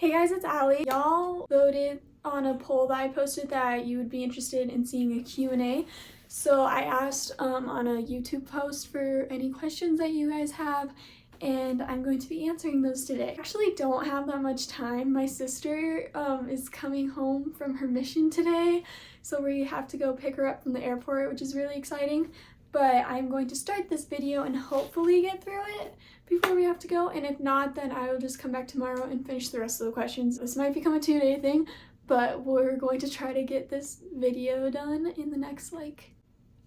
Hey guys, it's Allie. Y'all voted on a poll that I posted that you would be interested in seeing a Q&A. So I asked on a YouTube post for any questions that you guys have, and I'm going to be answering those today. I actually don't have that much time. My sister is coming home from her mission today, so we have to go pick her up from the airport, which is really exciting. But I'm going to start this video and hopefully get through it before we have to go, and if not, then I will just come back tomorrow and finish the rest of the questions. This might become a 2-day thing, but we're going to try to get this video done in the next like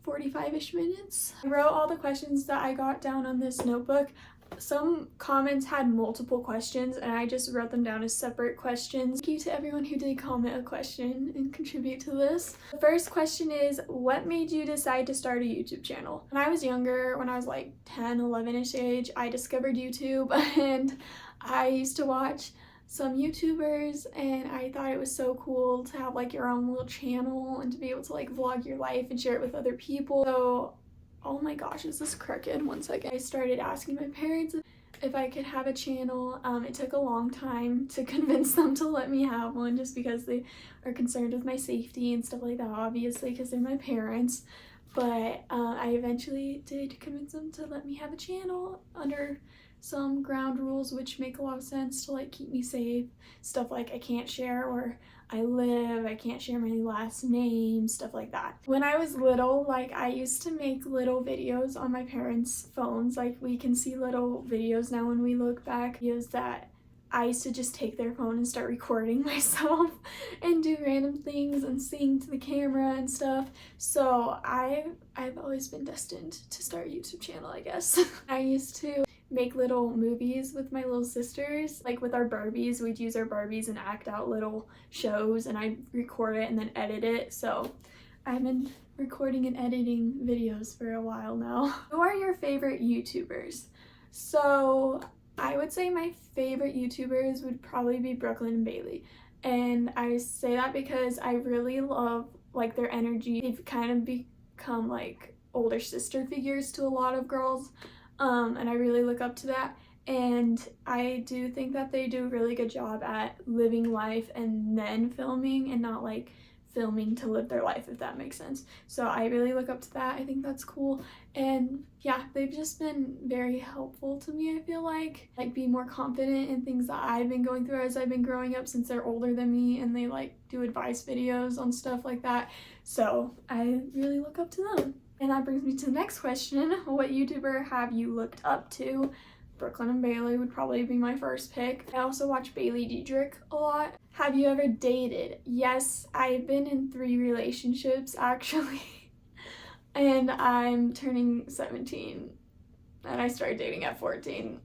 45-ish minutes. I wrote all the questions that I got down on this notebook. Some comments had multiple questions and I just wrote them down as separate questions. Thank you to everyone who did comment a question and contribute to this. The first question is, what made you decide to start a YouTube channel? When I was younger, when I was like 10, 11-ish age, I discovered YouTube and I used to watch some YouTubers and I thought it was so cool to have like your own little channel and to be able to like vlog your life and share it with other people. So oh my gosh, is this crooked? One second. I started asking my parents if I could have a channel. It took a long time to convince them to let me have one just because they are concerned with my safety and stuff like that, obviously, because they're my parents. But I eventually did convince them to let me have a channel under some ground rules, which make a lot of sense to like keep me safe. Stuff like I can't share where I live, I can't share my last name, stuff like that. When I was little, like I used to make little videos on my parents' phones. Like we can see little videos now when we look back, videos that I used to just take their phone and start recording myself and do random things and sing to the camera and stuff. So I've always been destined to start a YouTube channel, I guess. I used to make little movies with my little sisters. Like with our Barbies, we'd use our Barbies and act out little shows and I'd record it and then edit it. So I've been recording and editing videos for a while now. Who are your favorite YouTubers? So I would say my favorite YouTubers would probably be Brooklyn and Bailey. And I say that because I really love like their energy. They've kind of become like older sister figures to a lot of girls. And I really look up to that, and I do think that they do a really good job at living life and then filming and not like filming to live their life, if that makes sense. So I really look up to that. I think that's cool, and yeah, they've just been very helpful to me. I feel like be more confident in things that I've been going through as I've been growing up, since they're older than me and they like do advice videos on stuff like that. So I really look up to them. And that brings me to the next question. What YouTuber have you looked up to? Brooklyn and Bailey would probably be my first pick. I also watch Bailey Diedrich a lot. Have you ever dated? Yes, I've been in 3 relationships actually. And I'm turning 17 and I started dating at 14.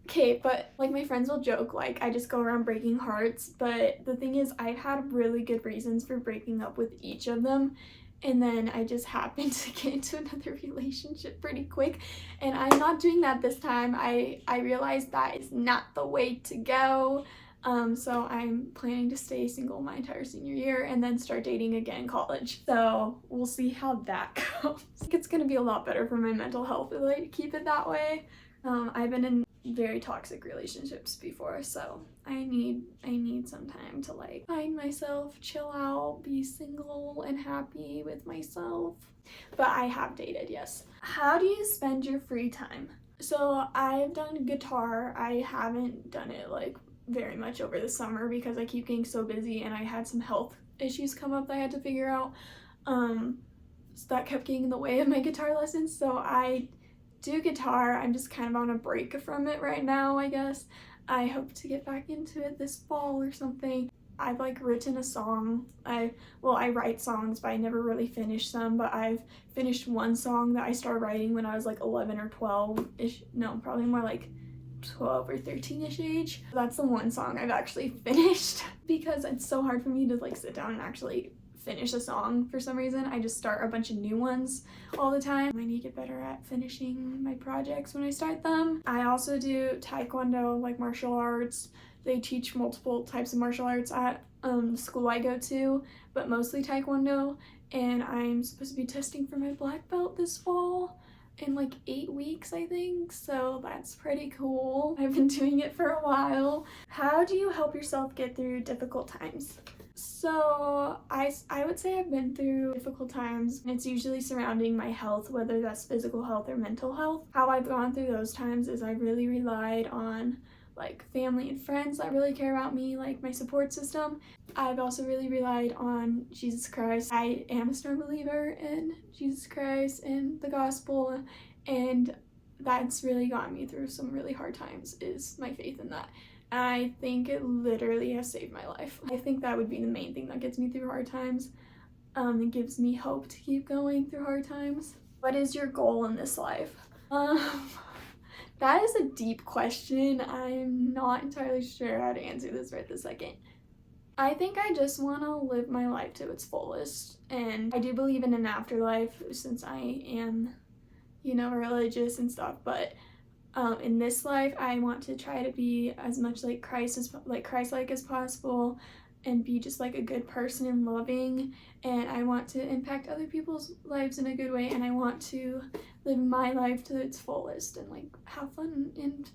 Okay, but like my friends will joke like I just go around breaking hearts, but the thing is I've had really good reasons for breaking up with each of them. And then I just happened to get into another relationship pretty quick, and I'm not doing that this time. I realized that is not the way to go. So I'm planning to stay single my entire senior year and then start dating again in college. So we'll see how that goes. I think it's gonna be a lot better for my mental health if I keep it that way. I've been in very toxic relationships before, so I need some time to like find myself, chill out, be single and happy with myself. But I have dated, yes. How do you spend your free time? So I've done guitar. I haven't done it like very much over the summer because I keep getting so busy and I had some health issues come up that I had to figure out. So that kept getting in the way of my guitar lessons. So I do guitar. I'm just kind of on a break from it right now, I guess. I hope to get back into it this fall or something. I've like written a song. I write songs, but I never really finish them, but I've finished one song that I started writing when I was like 11 or 12-ish. No, probably more like 12 or 13-ish age. That's the one song I've actually finished because it's so hard for me to like sit down and actually finish a song for some reason. I just start a bunch of new ones all the time. I need to get better at finishing my projects when I start them. I also do taekwondo, like martial arts. They teach multiple types of martial arts at the school I go to, but mostly taekwondo, and I'm supposed to be testing for my black belt this fall. in like 8 weeks, I think, so that's pretty cool. I've been doing it for a while. How do you help yourself get through difficult times? So I would say I've been through difficult times, and it's usually surrounding my health, whether that's physical health or mental health. How I've gone through those times is I really relied on like family and friends that really care about me, like my support system. I've also really relied on Jesus Christ. I am a strong believer in Jesus Christ and the gospel, and that's really gotten me through some really hard times, is my faith in that. I think it literally has saved my life. I think that would be the main thing that gets me through hard times. It gives me hope to keep going through hard times. What is your goal in this life? That is a deep question. I'm not entirely sure how to answer this right this second. I think I just want to live my life to its fullest, and I do believe in an afterlife since I am, religious and stuff, but in this life I want to try to be as much like Christ-like as possible, and be just like a good person and loving, and I want to impact other people's lives in a good way, and I want to live my life to its fullest and like have fun and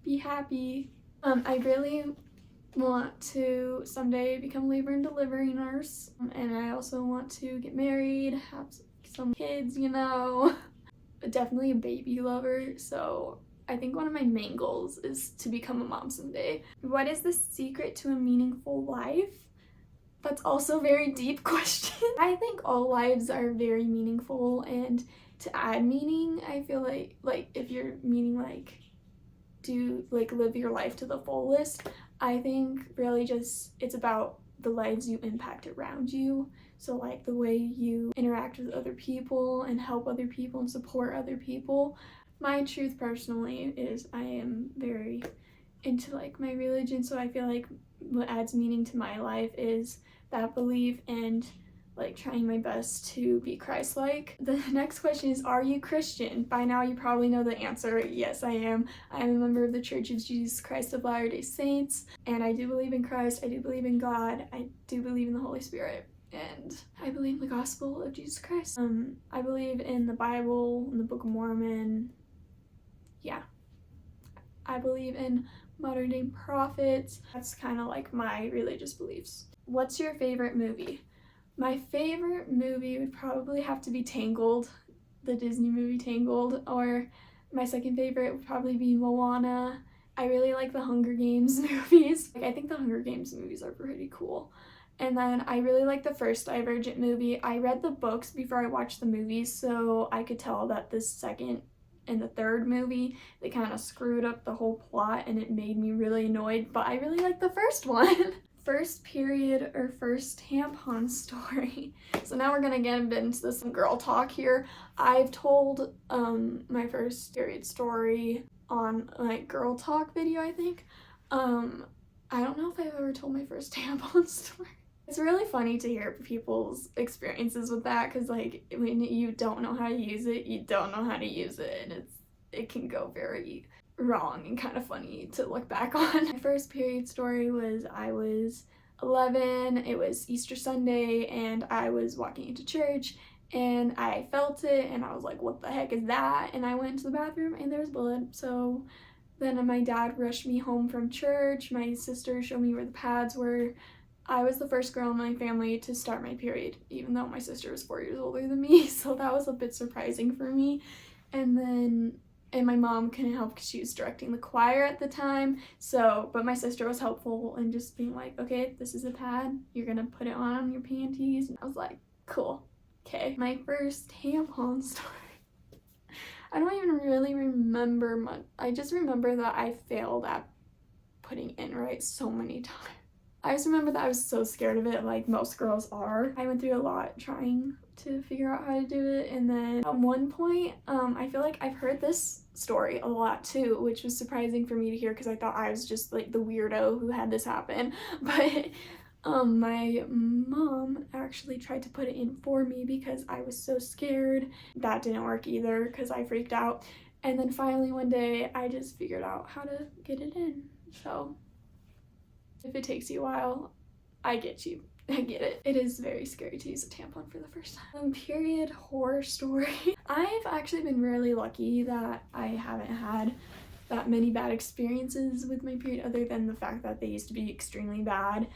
be happy. I really want to someday become a labor and delivery nurse, and I also want to get married, have some kids, definitely a baby lover, so I think one of my main goals is to become a mom someday. What is the secret to a meaningful life? That's also a very deep question. I think all lives are very meaningful, and to add meaning, I feel like if you're meaning live your life to the fullest, I think really just it's about the lives you impact around you. So like the way you interact with other people and help other people and support other people. My truth personally is I am very into like my religion, so I feel like what adds meaning to my life is that belief and like trying my best to be Christ-like. The next question is, are you Christian? By now you probably know the answer. Yes, I am. I am a member of the Church of Jesus Christ of Latter-day Saints, and I do believe in Christ, I do believe in God, I do believe in the Holy Spirit, and I believe in the gospel of Jesus Christ. I believe in the Bible, in the Book of Mormon. Yeah, I believe in modern day prophets. That's kind of like my religious beliefs. What's your favorite movie? My favorite movie would probably have to be Tangled, the Disney movie Tangled, or my second favorite would probably be Moana. I really like the Hunger Games movies. I think the Hunger Games movies are pretty cool. And then I really like the first Divergent movie. I read the books before I watched the movies, so I could tell that the second and the third movie, they kind of screwed up the whole plot, and it made me really annoyed, but I really like the first one. First period or first tampon story. So now we're gonna get into some girl talk here. I've told my first period story on like girl talk video, I think. I don't know if I've ever told my first tampon story. It's really funny to hear people's experiences with that, because like when you don't know how to use it, you don't know how to use it, and it can go very wrong and kind of funny to look back on. My first period story was I was 11, it was Easter Sunday, and I was walking into church and I felt it and I was like, what the heck is that? And I went to the bathroom and there was blood. So then my dad rushed me home from church, my sister showed me where the pads were. I was the first girl in my family to start my period, even though my sister was 4 years older than me, so that was a bit surprising for me. And my mom couldn't help because she was directing the choir at the time, but my sister was helpful and just being like, okay, this is a pad, you're gonna put it on your panties. And I was like, cool, okay. My first tampon story. I don't even really remember much. I just remember that I failed at putting in right so many times. I just remember that I was so scared of it, like most girls are. I went through a lot trying to figure out how to do it, and then at one point, I feel like I've heard this story a lot too, which was surprising for me to hear because I thought I was just like the weirdo who had this happen, but my mom actually tried to put it in for me because I was so scared. That didn't work either because I freaked out, and then finally one day I just figured out how to get it in. So if it takes you a while, I get you. I get it. It is very scary to use a tampon for the first time. Period horror story. I've actually been really lucky that I haven't had that many bad experiences with my period, other than the fact that they used to be extremely bad.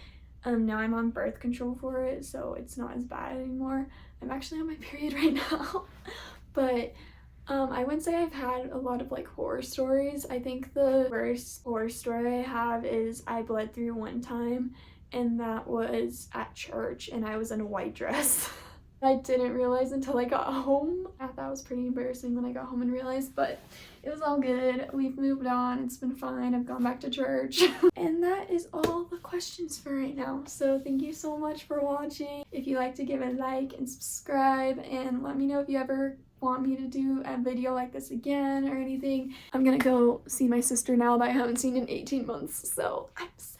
Now I'm on birth control for it, so it's not as bad anymore. I'm actually on my period right now. But I wouldn't say I've had a lot of like horror stories. I think the worst horror story I have is I bled through one time, and that was at church, and I was in a white dress. I didn't realize until I got home. That was pretty embarrassing when I got home and realized, but it was all good. We've moved on. It's been fine. I've gone back to church. And that is all the questions for right now. So thank you so much for watching. If you like to give a like and subscribe, and let me know if you ever want me to do a video like this again or anything. I'm gonna go see my sister now that I haven't seen in 18 months, so I'm sad.